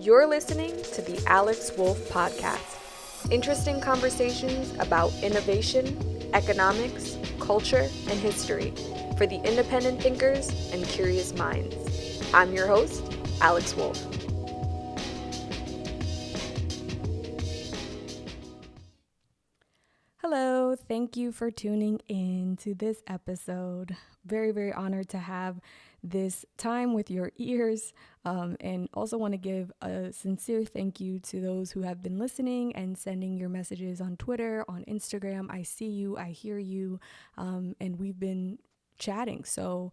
You're listening to the Alex Wolf Podcast. Interesting conversations about innovation, economics, culture, and history for the independent thinkers and curious minds. I'm your host, Alex Wolf. Hello, thank you for tuning in to this episode. Very, very honored to have this time with your ears, and also want to give a sincere thank you to those who have been listening and sending your messages on Twitter, on Instagram. I see you, I hear you, and we've been chatting. So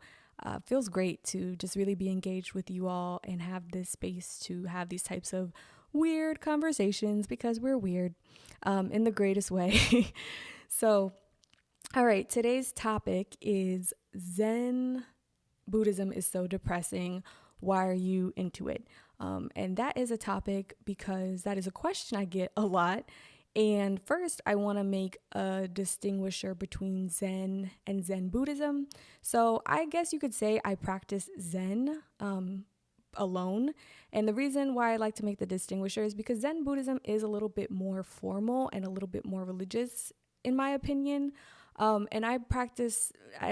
feels great to just really be engaged with you all and have this space to have these types of weird conversations because we're weird in the greatest way. So, all right, today's topic is Zen Buddhism is so depressing. Why are you into it? And that is a topic because that is a question I get a lot. And first, I want to make a distinguisher between Zen and Zen Buddhism. So I guess you could say I practice Zen alone. And the reason why I like to make the distinguisher is because Zen Buddhism is a little bit more formal and a little bit more religious, in my opinion. And I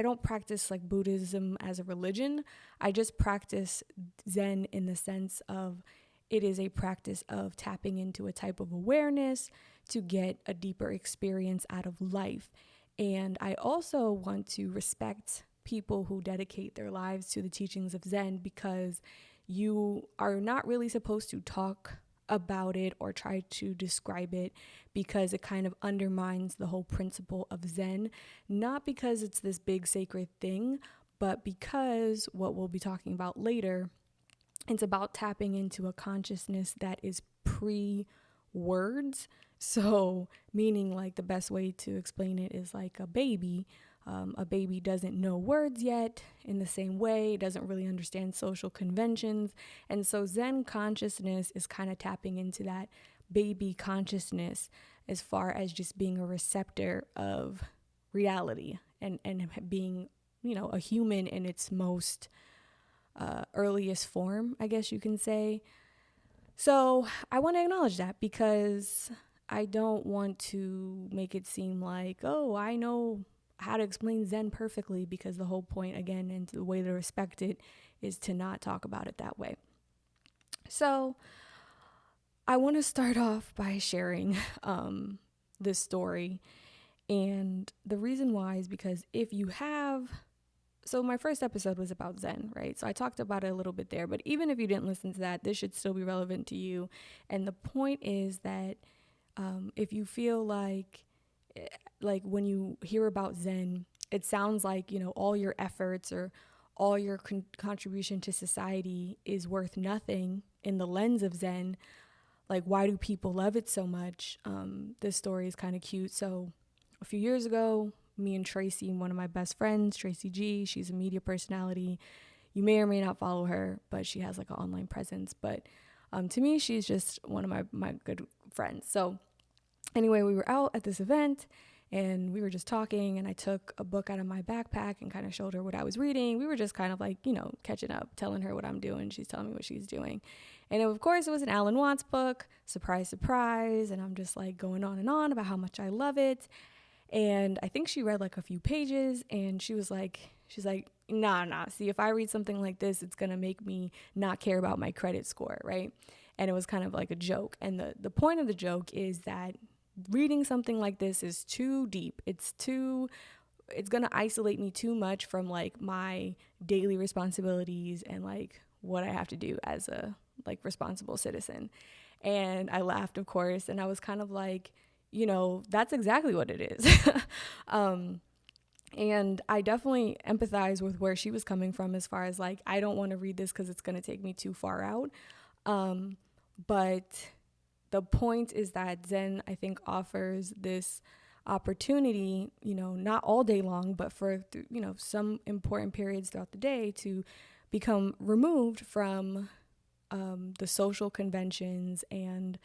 don't practice like Buddhism as a religion. I just practice Zen in the sense of it is a practice of tapping into a type of awareness to get a deeper experience out of life. And I also want to respect people who dedicate their lives to the teachings of Zen because you are not really supposed to talk about it or try to describe it because it kind of undermines the whole principle of Zen, not because it's this big sacred thing, but because what we'll be talking about later, it's about tapping into a consciousness that is pre-words. So meaning like the best way to explain it is like a baby. A baby doesn't know words yet in the same way, doesn't really understand social conventions. And so Zen consciousness is kind of tapping into that baby consciousness as far as just being a receptor of reality and being, a human in its most earliest form, I guess you can say. So I want to acknowledge that because I don't want to make it seem like, oh, I know how to explain Zen perfectly, because the whole point, again, and the way to respect it is to not talk about it that way. So I want to start off by sharing this story. And the reason why is because so my first episode was about Zen, right? So I talked about it a little bit there, but even if you didn't listen to that, this should still be relevant to you. And the point is that if you feel like when you hear about Zen, it sounds like, all your efforts or all your contribution to society is worth nothing in the lens of Zen. Like, why do people love it so much? This story is kind of cute. So a few years ago, me and Tracy, one of my best friends, Tracy G, she's a media personality. You may or may not follow her, but she has like an online presence. But to me, she's just one of my good friends. So anyway, we were out at this event and we were just talking, and I took a book out of my backpack and kind of showed her what I was reading. We were just kind of like, catching up, telling her what I'm doing. She's telling me what she's doing. And of course, it was an Alan Watts book, surprise, surprise. And I'm just like going on and on about how much I love it. And I think she read like a few pages and she's like, nah. See, if I read something like this, it's going to make me not care about my credit score, right? And it was kind of like a joke. And the point of the joke is that reading something like this is too deep. It's going to isolate me too much from like my daily responsibilities and like what I have to do as a like responsible citizen. And I laughed, of course. And I was kind of like, that's exactly what it is. And I definitely empathize with where she was coming from as far as like, I don't want to read this because it's going to take me too far out. But the point is that Zen, I think, offers this opportunity, not all day long, but for, some important periods throughout the day to become removed from the social conventions and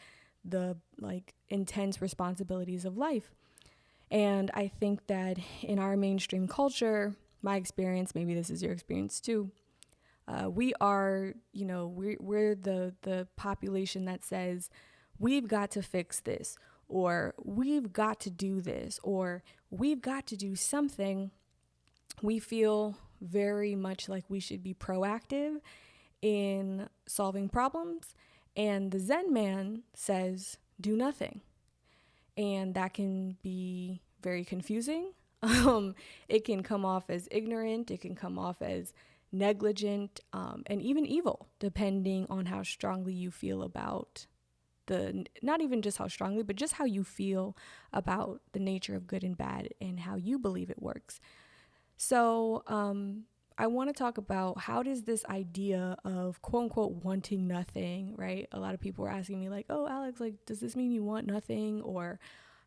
the like intense responsibilities of life. And I think that in our mainstream culture, my experience, maybe this is your experience too, We are, we're the population that says we've got to fix this, or we've got to do this, or we've got to do something. We feel very much like we should be proactive in solving problems. And the Zen man says, do nothing. And that can be very confusing. It can come off as ignorant. It can come off as negligent, and even evil, depending on how strongly you feel about not even just how strongly, but just how you feel about the nature of good and bad and how you believe it works. So I want to talk about how does this idea of quote unquote wanting nothing, right? A lot of people were asking me like, oh, Alex, like, does this mean you want nothing? Or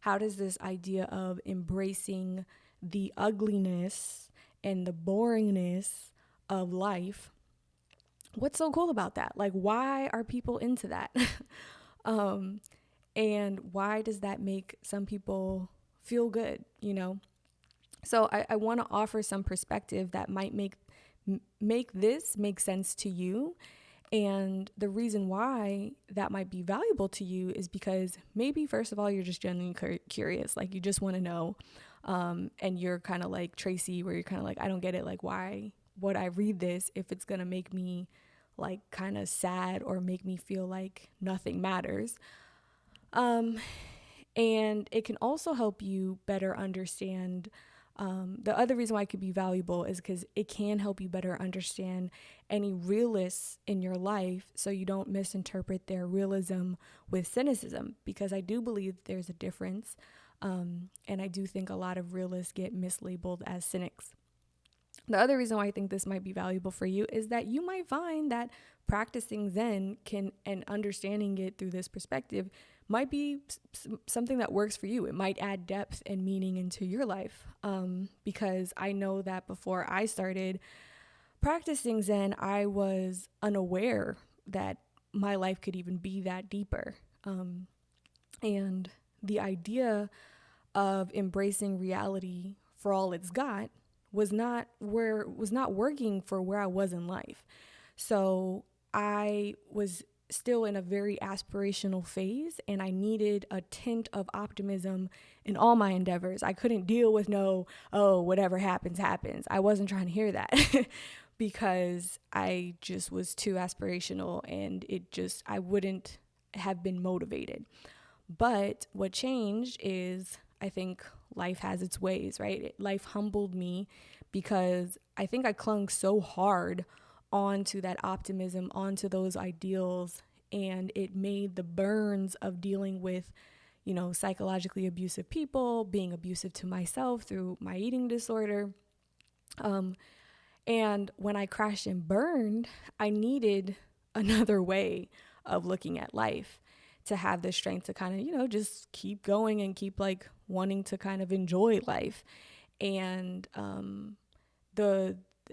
how does this idea of embracing the ugliness and the boringness of life, what's so cool about that? Like, why are people into that? And why does that make some people feel good, So I want to offer some perspective that might make this make sense to you. And the reason why that might be valuable to you is because maybe, first of all, you're just genuinely curious. Like, you just want to know. And you're kind of like Tracy, where you're kind of like, I don't get it. Like, why would I read this if it's going to make me like kind of sad or make me feel like nothing matters? And it can also help you better understand. The other reason why it could be valuable is because it can help you better understand any realists in your life, so you don't misinterpret their realism with cynicism, because I do believe there's a difference. And I do think a lot of realists get mislabeled as cynics. The other reason why I think this might be valuable for you is that you might find that practicing Zen and understanding it through this perspective might be something that works for you. It might add depth and meaning into your life. Because I know that before I started practicing Zen, I was unaware that my life could even be that deeper. And the idea of embracing reality for all it's got was not working for where I was in life. So I was still in a very aspirational phase, and I needed a tint of optimism in all my endeavors. I couldn't deal with whatever happens, happens. I wasn't trying to hear that because I just was too aspirational, and I wouldn't have been motivated. But what changed is, I think life has its ways, right? Life humbled me because I think I clung so hard onto that optimism, onto those ideals, and it made the burns of dealing with, psychologically abusive people, being abusive to myself through my eating disorder. And when I crashed and burned, I needed another way of looking at life to have the strength to kind of, just keep going and keep like wanting to kind of enjoy life. And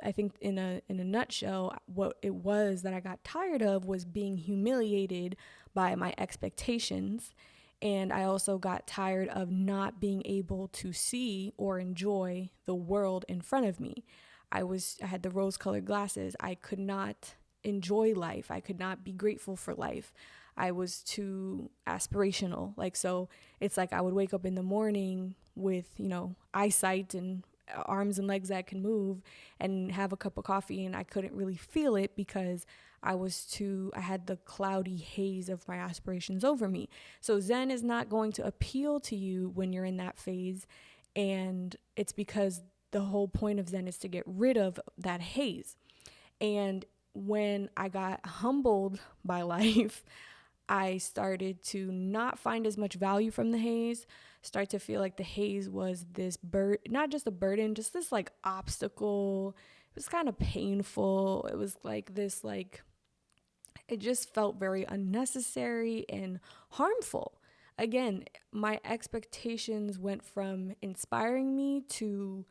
I think in a nutshell, what it was that I got tired of was being humiliated by my expectations. And I also got tired of not being able to see or enjoy the world in front of me. I had the rose-colored glasses. I could not enjoy life. I could not be grateful for life. I was too aspirational. So it's like I would wake up in the morning with, eyesight and arms and legs that can move and have a cup of coffee, and I couldn't really feel it because I had the cloudy haze of my aspirations over me. So Zen is not going to appeal to you when you're in that phase, and it's because the whole point of Zen is to get rid of that haze. And when I got humbled by life, I started to not find as much value from the haze, start to feel like the haze was this not just a burden, just this like obstacle. It was kind of painful. It was like this, it just felt very unnecessary and harmful. Again, my expectations went from inspiring me to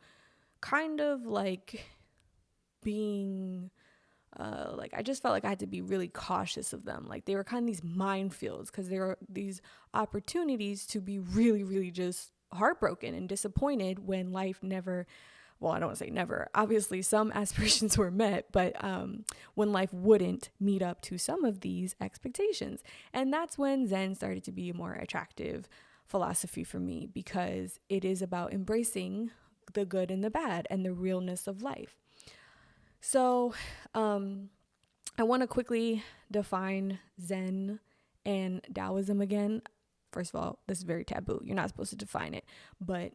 kind of like being I just felt like I had to be really cautious of them. Like they were kind of these minefields, because there were these opportunities to be really, really just heartbroken and disappointed when life never well, I don't want to say never. Obviously, some aspirations were met, but when life wouldn't meet up to some of these expectations. And that's when Zen started to be a more attractive philosophy for me, because it is about embracing the good and the bad and the realness of life. So I want to quickly define Zen and Taoism again. First of all, this is very taboo. You're not supposed to define it. But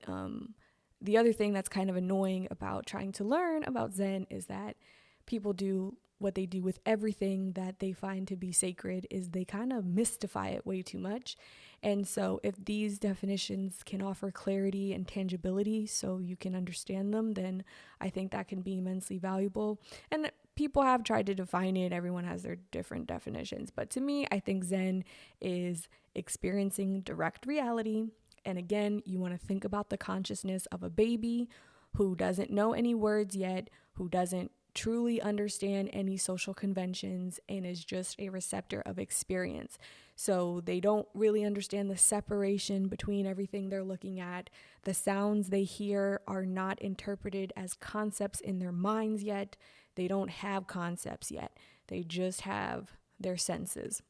the other thing that's kind of annoying about trying to learn about Zen is that people do what they do with everything that they find to be sacred, is they kind of mystify it way too much. And so if these definitions can offer clarity and tangibility so you can understand them, then I think that can be immensely valuable. And people have tried to define it. Everyone has their different definitions. But to me, I think Zen is experiencing direct reality. And again, you want to think about the consciousness of a baby who doesn't know any words yet, who doesn't truly understand any social conventions, and is just a receptor of experience. So they don't really understand the separation between everything they're looking at. The sounds they hear are not interpreted as concepts in their minds yet. They don't have concepts yet. They just have their senses.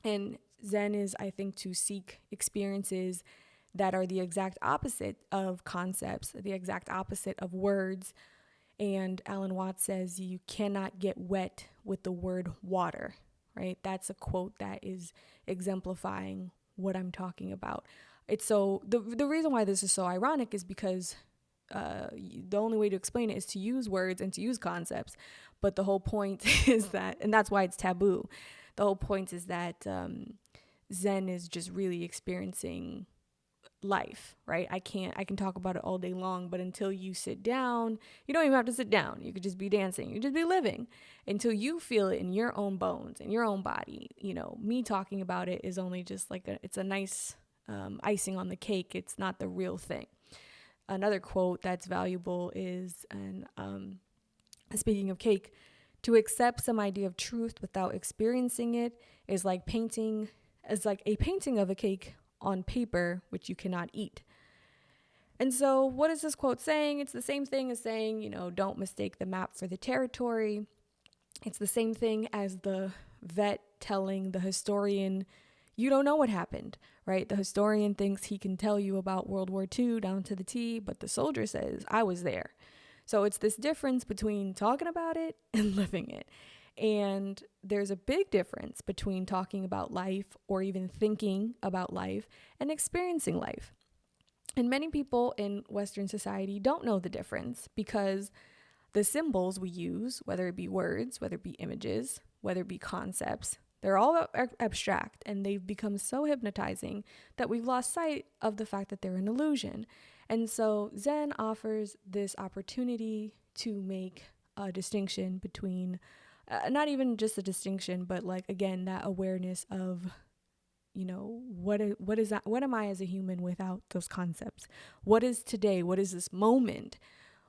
And Zen is, I think, to seek experiences that are the exact opposite of concepts, the exact opposite of words. And Alan Watts says you cannot get wet with the word water, right? That's a quote that is exemplifying what I'm talking about. It's so the reason why this is so ironic is because the only way to explain it is to use words and to use concepts. But the whole point is that, and that's why it's taboo. The whole point is that Zen is just really experiencing life, right? I can talk about it all day long, but until you sit down, you don't even have to sit down. You could just be dancing. You could just be living until you feel it in your own bones, in your own body. You know, me talking about it is only just like it's a nice icing on the cake. It's not the real thing. Another quote that's valuable is, and speaking of cake, to accept some idea of truth without experiencing it is like a painting of a cake on paper, which you cannot eat. And so what is this quote saying? It's the same thing as saying, don't mistake the map for the territory. It's the same thing as the vet telling the historian, you don't know what happened, right? The historian thinks he can tell you about World War II down to the T, but the soldier says, I was there. So it's this difference between talking about it and living it. And there's a big difference between talking about life or even thinking about life and experiencing life. And many people in Western society don't know the difference because the symbols we use, whether it be words, whether it be images, whether it be concepts, they're all abstract, and they've become so hypnotizing that we've lost sight of the fact that they're an illusion. And so Zen offers this opportunity to make a distinction between not even just a distinction, but like, again, that awareness of, what is that? What am I as a human without those concepts? What is today? What is this moment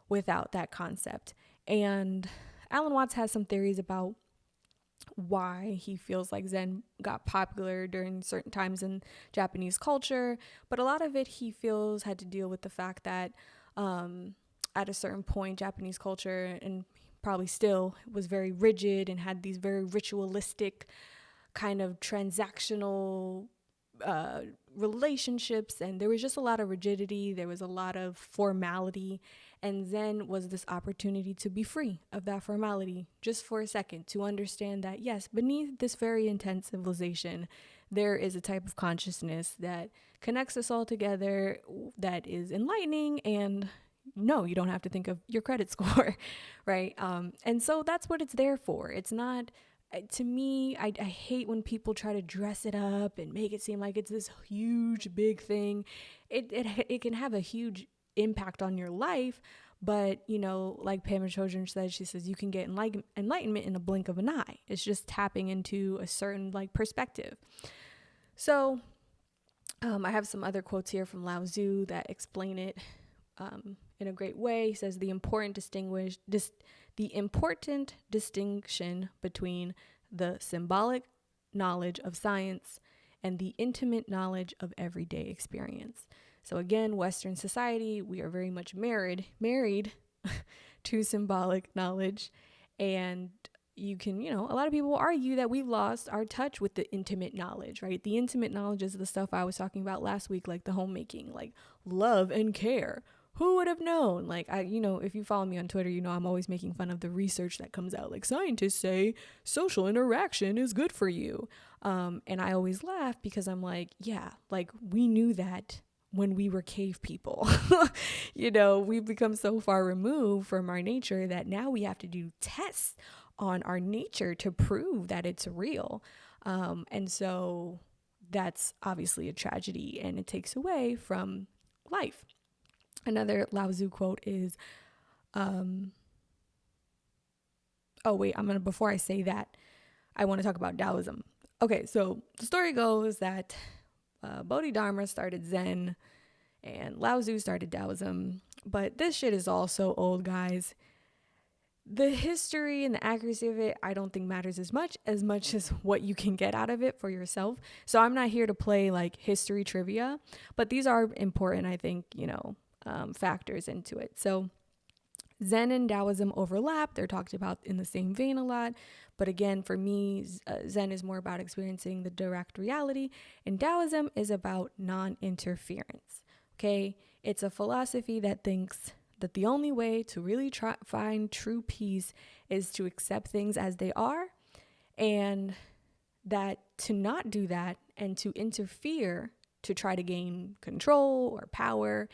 without that concept? And Alan Watts has some theories about why he feels like Zen got popular during certain times in Japanese culture. But a lot of it he feels had to deal with the fact that at a certain point, Japanese culture, and probably still, was very rigid and had these very ritualistic kind of transactional relationships, and there was just a lot of rigidity. There was a lot of formality, and Zen was this opportunity to be free of that formality just for a second, to understand that yes, beneath this very intense civilization, there is a type of consciousness that connects us all together, that is enlightening. And no, you don't have to think of your credit score, right? And so that's what it's there for. It's not, to me, I hate when people try to dress it up and make it seem like it's this huge, big thing. It can have a huge impact on your life, but, like Pamela Chodron said, she says you can get enlightenment in a blink of an eye. It's just tapping into a certain perspective. So I have some other quotes here from Lao Tzu that explain it in a great way. He says the important distinction between the symbolic knowledge of science and the intimate knowledge of everyday experience. So again, Western society, we are very much married to symbolic knowledge. And you can, a lot of people argue that we've lost our touch with the intimate knowledge, right? The intimate knowledge is the stuff I was talking about last week, like the homemaking, like love and care. Who would have known? Like, if you follow me on Twitter, I'm always making fun of the research that comes out. Like, scientists say social interaction is good for you. And I always laugh because I'm like, yeah, like we knew that when we were cave people. We've become so far removed from our nature that now we have to do tests on our nature to prove that it's real. And so that's obviously a tragedy, and it takes away from life. Another Lao Tzu quote is, before I say that, I want to talk about Taoism. Okay, so the story goes that Bodhidharma started Zen and Lao Tzu started Taoism, but this shit is all so old, guys. The history and the accuracy of it, I don't think matters as much as what you can get out of it for yourself. So I'm not here to play like history trivia, but these are important, I think, factors into it. So Zen and Taoism overlap. They're talked about in the same vein a lot. But again, for me, Zen is more about experiencing the direct reality, and Taoism is about non-interference. Okay? It's a philosophy that thinks that the only way to really find true peace is to accept things as they are, and that to not do that and to interfere to try to gain control or power,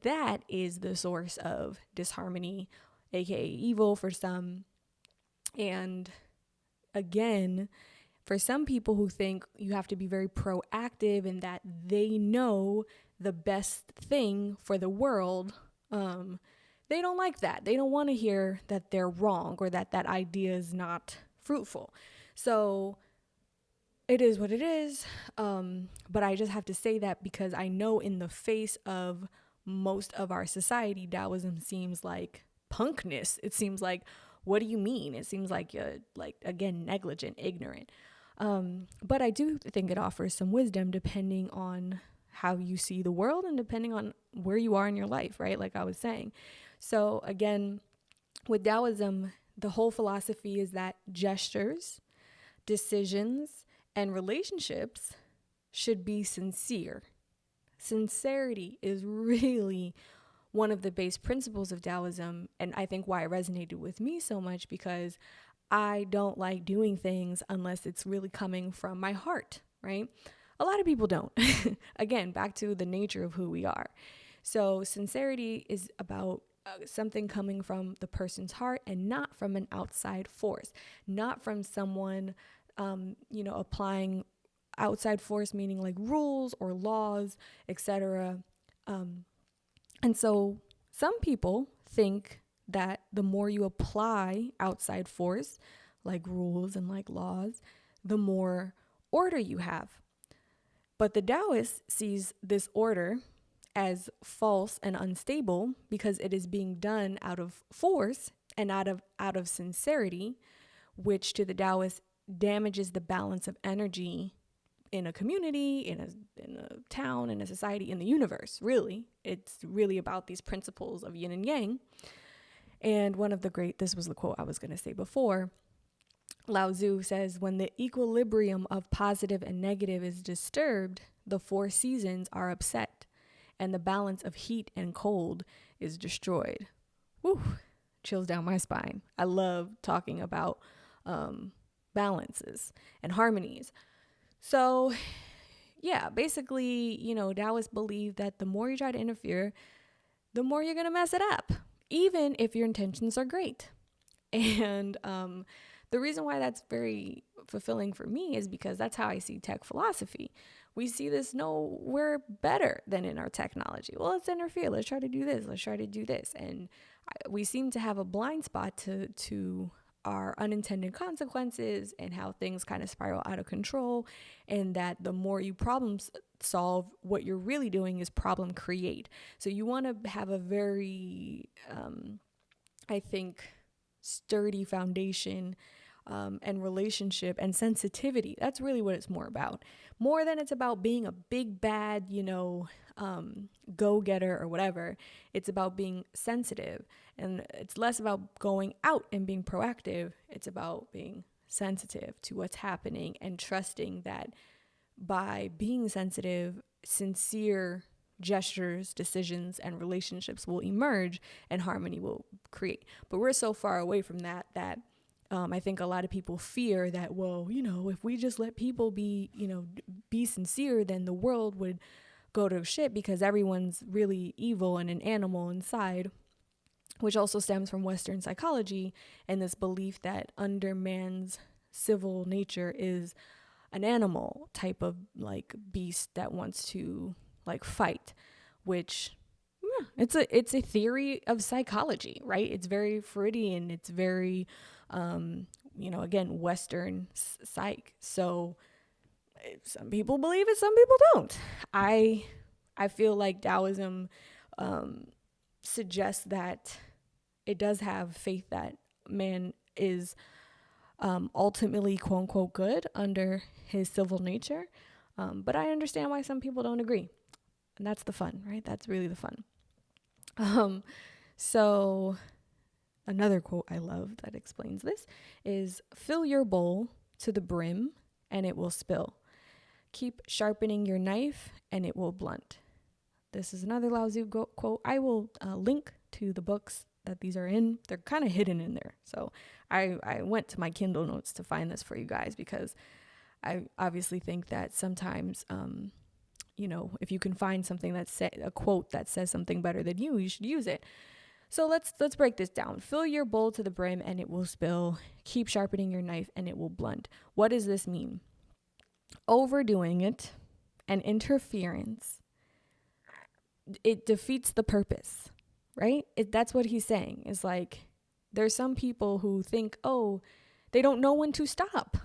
that is the source of disharmony, aka evil for some. And again, for some people who think you have to be very proactive and that they know the best thing for the world, they don't like that. They don't want to hear that they're wrong or that idea is not fruitful. So it is what it is. But I just have to say that because I know in the face of most of our society, Taoism seems like punkness. It seems like, what do you mean? It seems like you're again, negligent, ignorant. But I do think it offers some wisdom depending on how you see the world and depending on where you are in your life, right? Like I was saying. So again, with Taoism, the whole philosophy is that gestures, decisions, and relationships should be sincere. Sincerity is really one of the base principles of Taoism, and I think why it resonated with me so much, because I don't like doing things unless it's really coming from my heart, right? A lot of people don't. Again, back to the nature of who we are. So sincerity is about something coming from the person's heart and not from an outside force, not from someone, applying outside force, meaning like rules or laws, etc. And so some people think that the more you apply outside force, like rules and like laws, the more order you have. But the Taoist sees this order as false and unstable because it is being done out of force and out of sincerity, which to the Taoist damages the balance of energy in a community, in a town, in a society, in the universe. Really, it's really about these principles of yin and yang. And this was the quote I was going to say before, Lao Tzu says, when the equilibrium of positive and negative is disturbed, the four seasons are upset and the balance of heat and cold is destroyed. Woo, chills down my spine. I love talking about balances and harmonies. So yeah, basically, Taoists believe that the more you try to interfere, the more you're going to mess it up, even if your intentions are great. And the reason why that's very fulfilling for me is because that's how I see tech philosophy. We see this, no, we're better than in our technology. Well, let's interfere. Let's try to do this. Let's try to do this. And we seem to have a blind spot to our unintended consequences and how things kind of spiral out of control, and that the more you problem solve, what you're really doing is problem create. So you want to have a very, I think, sturdy foundation and relationship and sensitivity. That's really what it's more about. More than it's about being a big bad, go-getter or whatever. It's about being sensitive. And it's less about going out and being proactive. It's about being sensitive to what's happening and trusting that by being sensitive, sincere gestures, decisions, and relationships will emerge and harmony will create. But we're so far away from that I think a lot of people fear that, well, if we just let people be sincere, then the world would go to shit because everyone's really evil and an animal inside, which also stems from Western psychology and this belief that under man's civil nature is an animal type of like beast that wants to like fight, which it's a theory of psychology, right? It's very Freudian. It's very, again, Western psych. So some people believe it, some people don't. I feel like Taoism suggests that it does have faith that man is ultimately, quote unquote, good under his civil nature. But I understand why some people don't agree. And that's the fun, right? That's really the fun. So another quote I love that explains this is, fill your bowl to the brim and it will spill. Keep sharpening your knife and it will blunt. This is another Lao Tzu quote. I will link to the books that these are in. They're kind of hidden in there. So I went to my Kindle notes to find this for you guys because I obviously think that sometimes, if you can find something that's a quote that says something better than you should use it. So let's break this down. Fill your bowl to the brim and it will spill. Keep sharpening your knife and it will blunt. What does this mean? Overdoing it and interference, it defeats the purpose, right? That's what he's saying. It's like there's some people who think, oh, they don't know when to stop.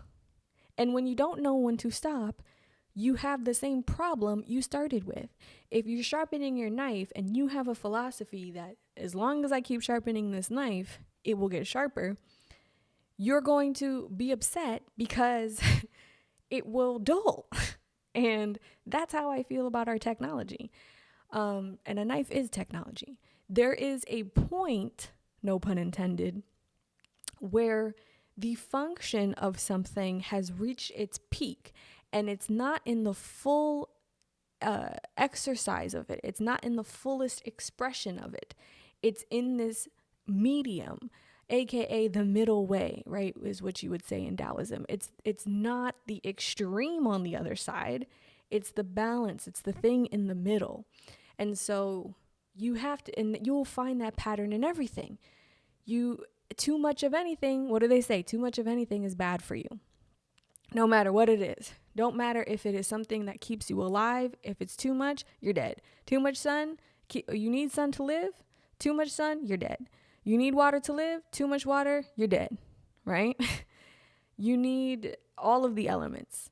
And when you don't know when to stop, you have the same problem you started with. If you're sharpening your knife and you have a philosophy that as long as I keep sharpening this knife, it will get sharper, you're going to be upset because it will dull. And that's how I feel about our technology. And a knife is technology. There is a point, no pun intended, where the function of something has reached its peak and it's not in the full exercise of it. It's not in the fullest expression of it. It's in this medium, aka the middle way, right, is what you would say in Taoism. It's not the extreme on the other side. It's the balance. It's the thing in the middle. And so you have to, and you will find that pattern in everything. Too much of anything, what do they say? Too much of anything is bad for you. No matter what it is. Don't matter if it is something that keeps you alive. If it's too much, you're dead. Too much sun, you need sun to live. Too much sun, you're dead. You need water to live. Too much water, you're dead, right? You need all of the elements.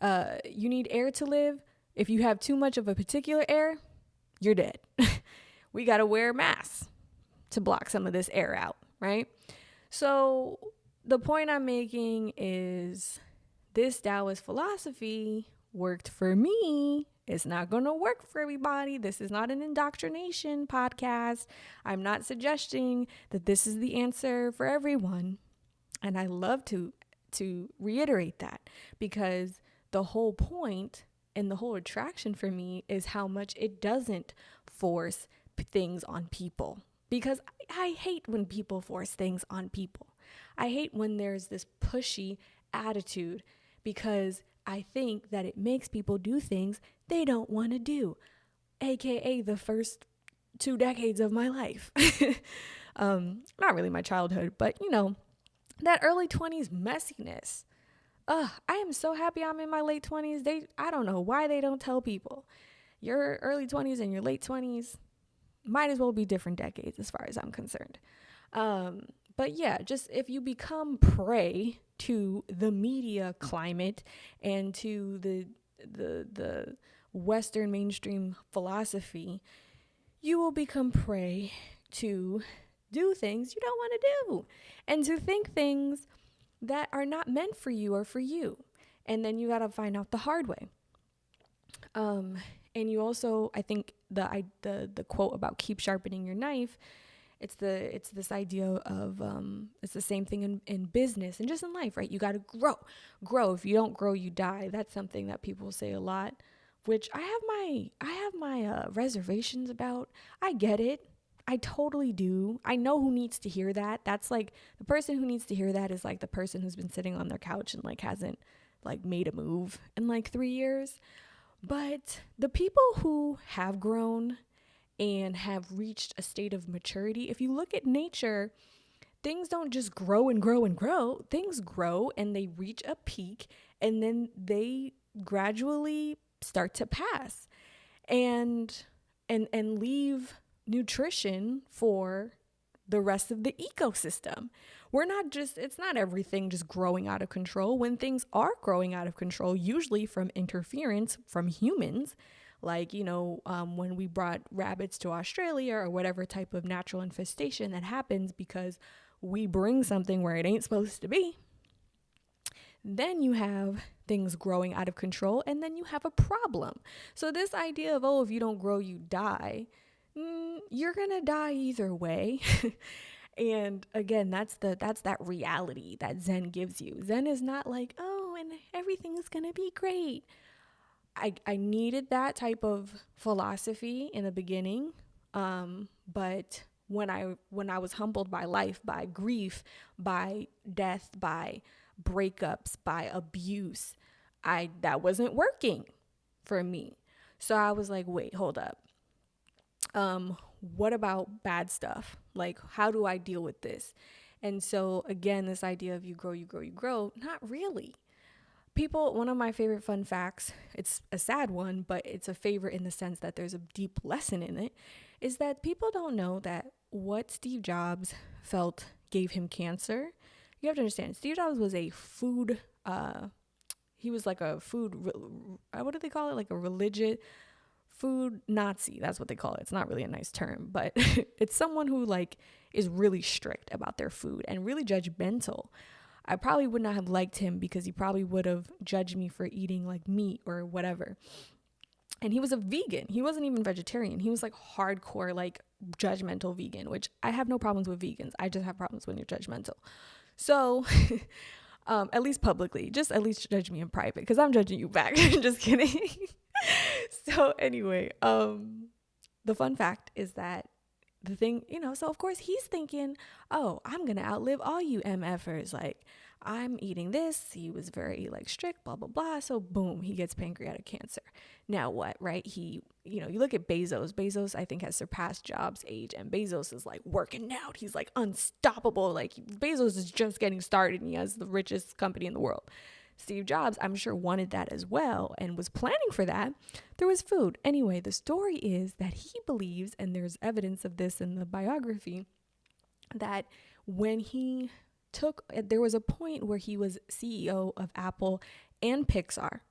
You need air to live. If you have too much of a particular air, you're dead. We got to wear masks to block some of this air out, right? So the point I'm making is this Taoist philosophy worked for me. It's not going to work for everybody. This is not an indoctrination podcast. I'm not suggesting that this is the answer for everyone. And I love to reiterate that because the whole point and the whole attraction for me is how much it doesn't force things on people. Because I hate when people force things on people. I hate when there's this pushy attitude because I think that it makes people do things they don't want to do, aka the first 2 decades of my life. Not really my childhood, but that early 20s messiness. I am so happy I'm in my late 20s. I don't know why they don't tell people. Your early 20s and your late 20s might as well be different decades as far as I'm concerned. But yeah, just if you become prey to the media climate and to the Western mainstream philosophy, you will become prey to do things you don't want to do and to think things that are not meant for you or for you. And then you got to find out the hard way. And you also, I think the quote about keep sharpening your knife, it's this idea of it's the same thing in business and just in life, right? You got to grow. If you don't grow, you die. That's something that people say a lot, which I have my reservations about. I get it. I totally do. I know who needs to hear that. That's like the person who needs to hear that is like the person who's been sitting on their couch and like hasn't like made a move in like 3 years. But the people who have grown and have reached a state of maturity, if you look at nature, things don't just grow and grow and grow. Things grow and they reach a peak and then they gradually start to pass and leave nutrition for the rest of the ecosystem. It's not everything just growing out of control. When things are growing out of control, usually from interference from humans, like, when we brought rabbits to Australia or whatever type of natural infestation that happens because we bring something where it ain't supposed to be, then you have things growing out of control and then you have a problem. So this idea of, if you don't grow, you die, you're going to die either way. And again, that's that reality that Zen gives you. Zen is not like, and everything's going to be great. I needed that type of philosophy in the beginning. But when I was humbled by life, by grief, by death, by breakups, by abuse, that wasn't working for me. So I was like, wait, hold up. What about bad stuff? Like, how do I deal with this? And so again, this idea of you grow, not really. One of my favorite fun facts, it's a sad one, but it's a favorite in the sense that there's a deep lesson in it, is that people don't know that what Steve Jobs felt gave him cancer. You have to understand, Steve Jobs was he was like a food, what do they call it? Like a religious food Nazi. That's what they call it. It's not really a nice term, but it's someone who like is really strict about their food and really judgmental. I probably would not have liked him because he probably would have judged me for eating like meat or whatever. And he was a vegan. He wasn't even vegetarian. He was like hardcore, like judgmental vegan, which I have no problems with vegans. I just have problems when you're judgmental. So at least publicly, just at least judge me in private because I'm judging you back. Just kidding. So anyway, the fun fact is that the thing, so of course he's thinking, I'm going to outlive all you MFers. Like, I'm eating this. He was very like strict, blah, blah, blah. So boom, he gets pancreatic cancer. Now what, right? You look at Bezos. Bezos, I think, has surpassed Jobs' age, and Bezos is like working out. He's like unstoppable. Like, Bezos is just getting started and he has the richest company in the world. Steve Jobs, I'm sure, wanted that as well and was planning for that. There was food. Anyway, the story is that he believes, and there's evidence of this in the biography, that when there was a point where he was CEO of Apple and Pixar.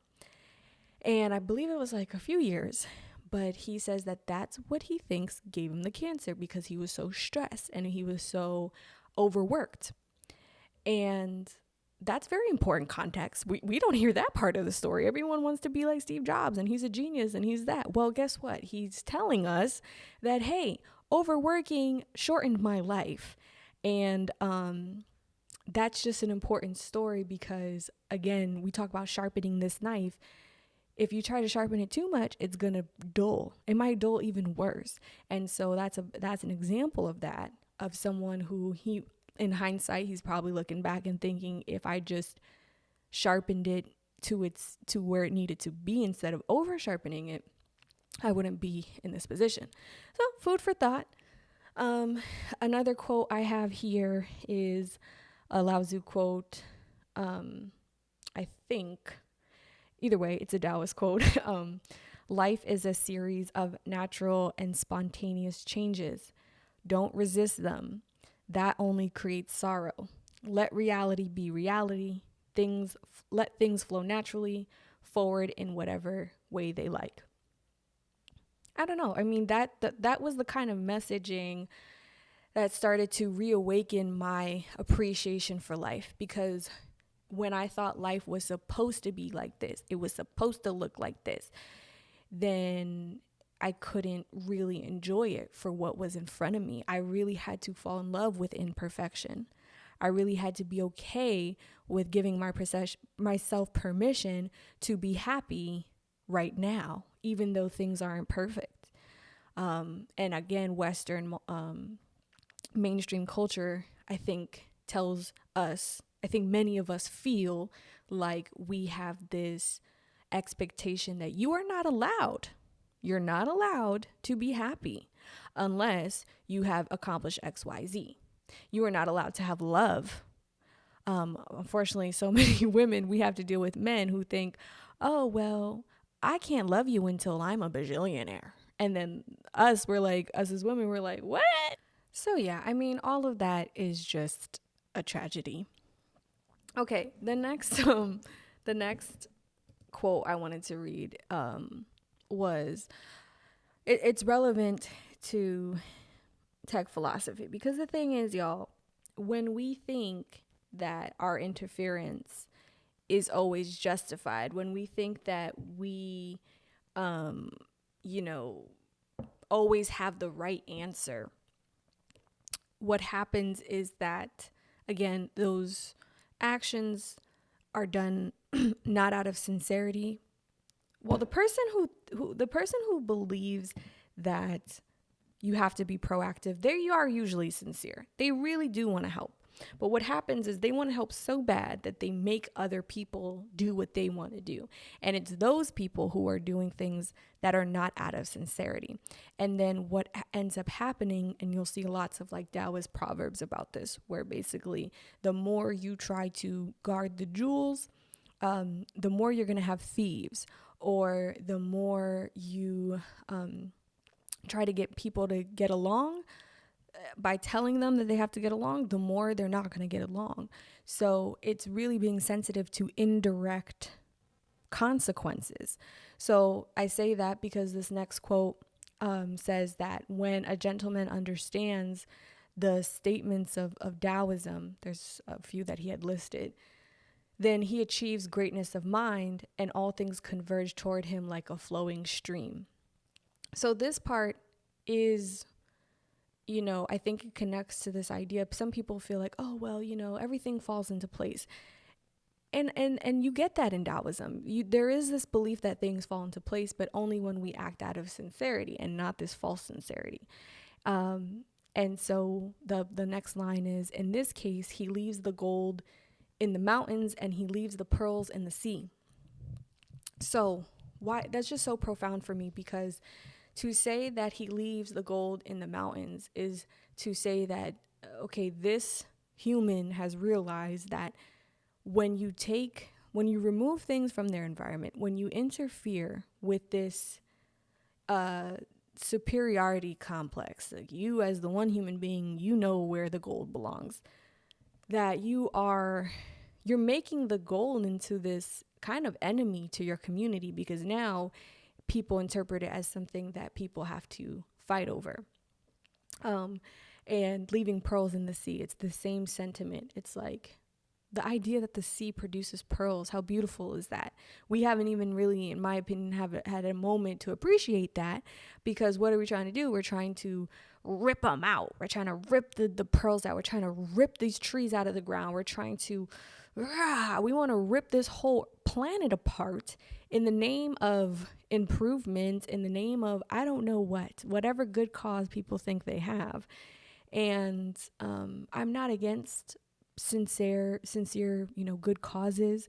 And I believe it was like a few years, but he says that that's what he thinks gave him the cancer because he was so stressed and he was so overworked. And that's very important context. We don't hear that part of the story. Everyone wants to be like Steve Jobs and he's a genius and he's that. Well, guess what? He's telling us that, hey, overworking shortened my life. And that's just an important story because, again, we talk about sharpening this knife. If you try to sharpen it too much, it's going to dull. It might dull even worse. And so that's an example of that, of someone who in hindsight, he's probably looking back and thinking, if I just sharpened it to where it needed to be instead of over sharpening it, I wouldn't be in this position. So food for thought. Another quote I have here is a Lao Tzu quote. I think either way, it's a Taoist quote. Life is a series of natural and spontaneous changes. Don't resist them. That only creates sorrow. Let reality be reality. Let things flow naturally forward in whatever way they like. I don't know. I mean, that was the kind of messaging that started to reawaken my appreciation for life, because when I thought life was supposed to be like this, it was supposed to look like this, then I couldn't really enjoy it for what was in front of me. I really had to fall in love with imperfection. I really had to be okay with giving myself permission to be happy right now, even though things aren't perfect. And again, Western mainstream culture, I think, tells us, I think many of us feel like we have this expectation that you are not allowed. You're not allowed to be happy unless you have accomplished XYZ. You are not allowed to have love. Unfortunately, so many women, we have to deal with men who think, oh, well, I can't love you until I'm a bajillionaire. And then us as women, we're like, what? So yeah, I mean, all of that is just a tragedy. Okay, the next quote I wanted to read was, it's relevant to tech philosophy, because the thing is, y'all, when we think that our interference is always justified, when we think that we always have the right answer, what happens is that, again, those actions are done not out of sincerity. Well, the person who believes that you have to be proactive, they are usually sincere. They really do want to help. But what happens is they want to help so bad that they make other people do what they want to do. And it's those people who are doing things that are not out of sincerity. And then what ends up happening, and you'll see lots of like Taoist proverbs about this, where basically the more you try to guard the jewels, the more you're going to have thieves, or the more you try to get people to get along by telling them that they have to get along, the more they're not going to get along. So it's really being sensitive to indirect consequences. So I say that because this next quote says that when a gentleman understands the statements of Taoism, there's a few that he had listed, then he achieves greatness of mind, and all things converge toward him like a flowing stream. So this part is, I think it connects to this idea. Some people feel like, oh, well, everything falls into place. And you get that in Taoism. There is this belief that things fall into place, but only when we act out of sincerity and not this false sincerity. And so the next line is, in this case, he leaves the gold in the mountains and he leaves the pearls in the sea. So why? That's just so profound for me, because to say that he leaves the gold in the mountains is to say that, okay, this human has realized that when you remove things from their environment, when you interfere with this superiority complex, like you as the one human being, where the gold belongs, that you're making the gold into this kind of enemy to your community, because now people interpret it as something that people have to fight over. And leaving pearls in the sea, it's the same sentiment. It's like the idea that the sea produces pearls. How beautiful is that? We haven't even really, in my opinion, had a moment to appreciate that, because what are we trying to do? We're trying to rip them out. We're trying to rip the pearls out. We're trying to rip these trees out of the ground. We're trying to, we want to rip this whole planet apart in the name of improvement, in the name of, I don't know whatever good cause people think they have. And I'm not against sincere, good causes.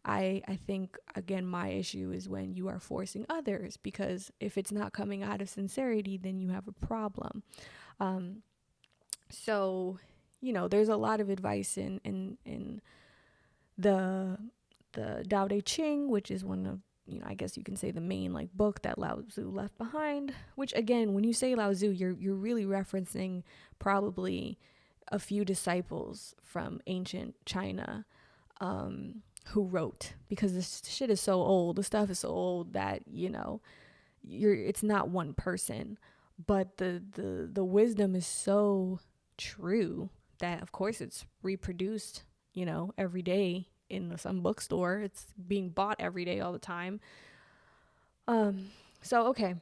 I think, again, my issue is when you are forcing others, because if it's not coming out of sincerity, then you have a problem. So, there's a lot of advice in the Tao Te Ching, which is one of, I guess you can say the main book that Lao Tzu left behind, which, again, when you say Lao Tzu, you're really referencing probably a few disciples from ancient China who wrote, because this shit is so old. The stuff is so old that, it's not one person, but the wisdom is so true, that of course it's reproduced, every day in some bookstore. It's being bought every day all the time. So okay,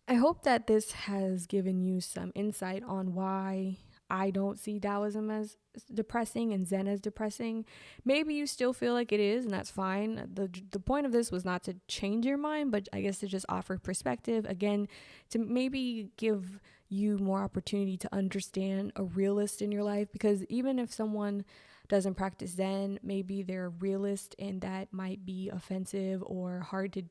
I hope that this has given you some insight on why I don't see Taoism as depressing and Zen as depressing. Maybe you still feel like it is, and that's fine. The point of this was not to change your mind, but I guess to just offer perspective. Again, to maybe give you more opportunity to understand a realist in your life, because even if someone doesn't practice Zen, maybe they're a realist, and that might be offensive or hard to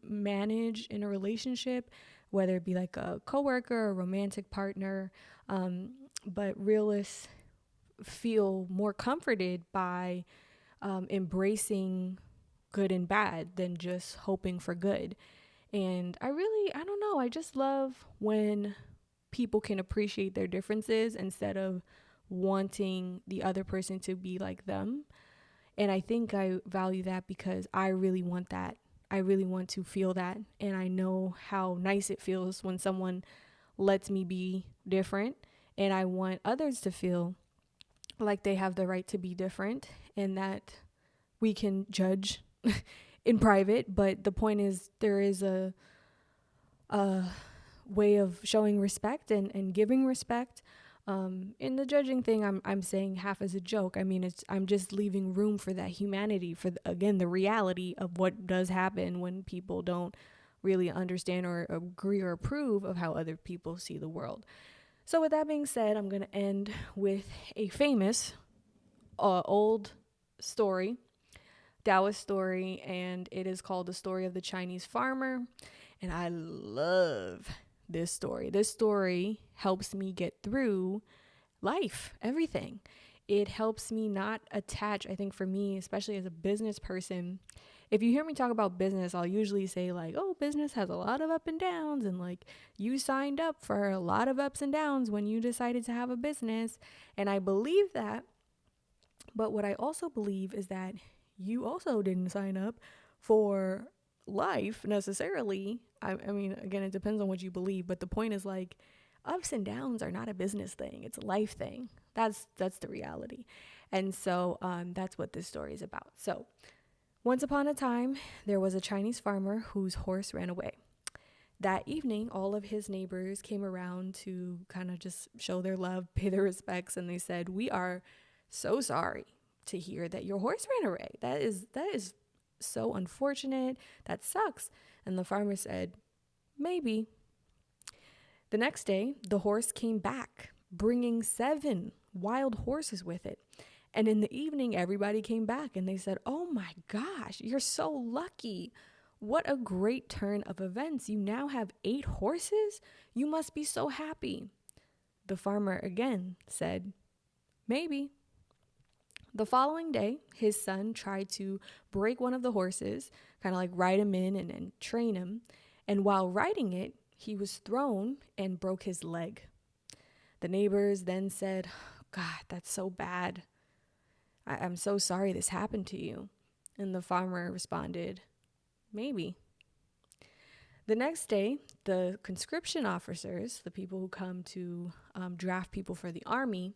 manage in a relationship, whether it be like a coworker or a romantic partner. But realists feel more comforted by embracing good and bad than just hoping for good. And I don't know, I just love when people can appreciate their differences instead of wanting the other person to be like them. And I think I value that because I really want that. I really want to feel that. And I know how nice it feels when someone lets me be different. And I want others to feel like they have the right to be different and that we can judge in private. But the point is, there is a way of showing respect and giving respect. In the judging thing, I'm saying half as a joke. I mean, I'm just leaving room for that humanity, for again the reality of what does happen when people don't really understand or agree or approve of how other people see the world. So with that being said, I'm going to end with a famous old story, Taoist story, and it is called The Story of the Chinese Farmer. And I love this story. This story helps me get through life, everything. It helps me not attach, I think for me, especially as a business person, if you hear me talk about business, I'll usually say like, oh, business has a lot of up and downs, and like you signed up for a lot of ups and downs when you decided to have a business. And I believe that. But what I also believe is that you also didn't sign up for life necessarily. I mean, again, it depends on what you believe, but the point is like ups and downs are not a business thing. It's a life thing. That's the reality. And so that's what this story is about. So once upon a time, there was a Chinese farmer whose horse ran away. That evening, all of his neighbors came around to kind of just show their love, pay their respects, and they said, "We are so sorry to hear that your horse ran away. That is so unfortunate. That sucks." And the farmer said, "Maybe." The next day, the horse came back, bringing 7 wild horses with it. And in the evening, everybody came back and they said, "Oh my gosh, you're so lucky. What a great turn of events. You now have 8 horses? You must be so happy." The farmer again said, "Maybe." The following day, his son tried to break one of the horses, kind of like ride him in and train him. And while riding it, he was thrown and broke his leg. The neighbors then said, "God, that's so bad. I'm so sorry this happened to you." And the farmer responded, "Maybe." The next day, the conscription officers, the people who come to draft people for the army,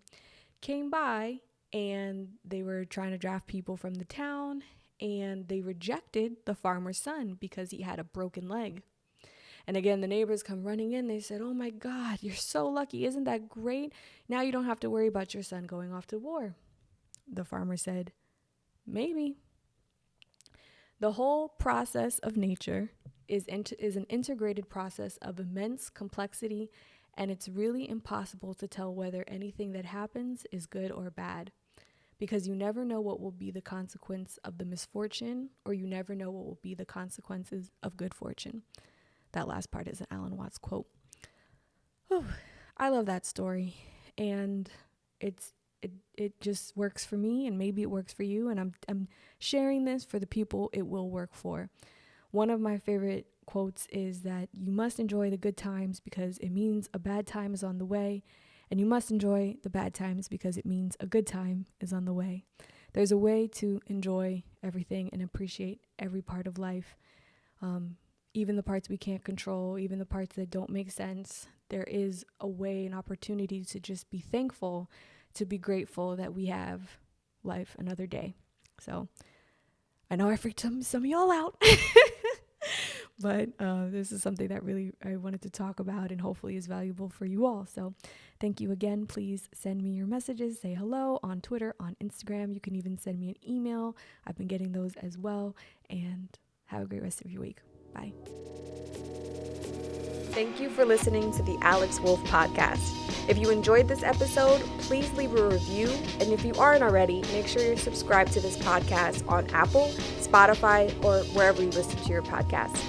came by and they were trying to draft people from the town, and they rejected the farmer's son because he had a broken leg. And again, the neighbors come running in. They said, "Oh my God, you're so lucky. Isn't that great? Now you don't have to worry about your son going off to war." The farmer said, "Maybe." The whole process of nature is an integrated process of immense complexity, and it's really impossible to tell whether anything that happens is good or bad, because you never know what will be the consequence of the misfortune, or you never know what will be the consequences of good fortune. That last part is an Alan Watts quote. Whew. I love that story, and it just works for me, and maybe it works for you, and I'm sharing this for the people it will work for. One of my favorite quotes is that you must enjoy the good times because it means a bad time is on the way, and you must enjoy the bad times because it means a good time is on the way. There's a way to enjoy everything and appreciate every part of life, even the parts we can't control, even the parts that don't make sense. there is a way, an opportunity to just be thankful, to be grateful that we have life another day. So I know I freaked some of y'all out, but this is something that really I wanted to talk about and hopefully is valuable for you all. So thank you again. Please send me your messages, say hello on Twitter, on Instagram. You can even send me an email. I've been getting those as well. And have a great rest of your week. Bye. Thank you for listening to the Alex Wolf Podcast. If you enjoyed this episode, please leave a review. And if you aren't already, make sure you're subscribed to this podcast on Apple, Spotify, or wherever you listen to your podcasts.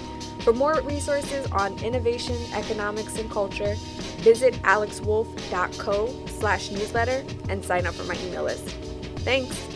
For more resources on innovation, economics, and culture, visit alexwolf.co/newsletter and sign up for my email list. Thanks.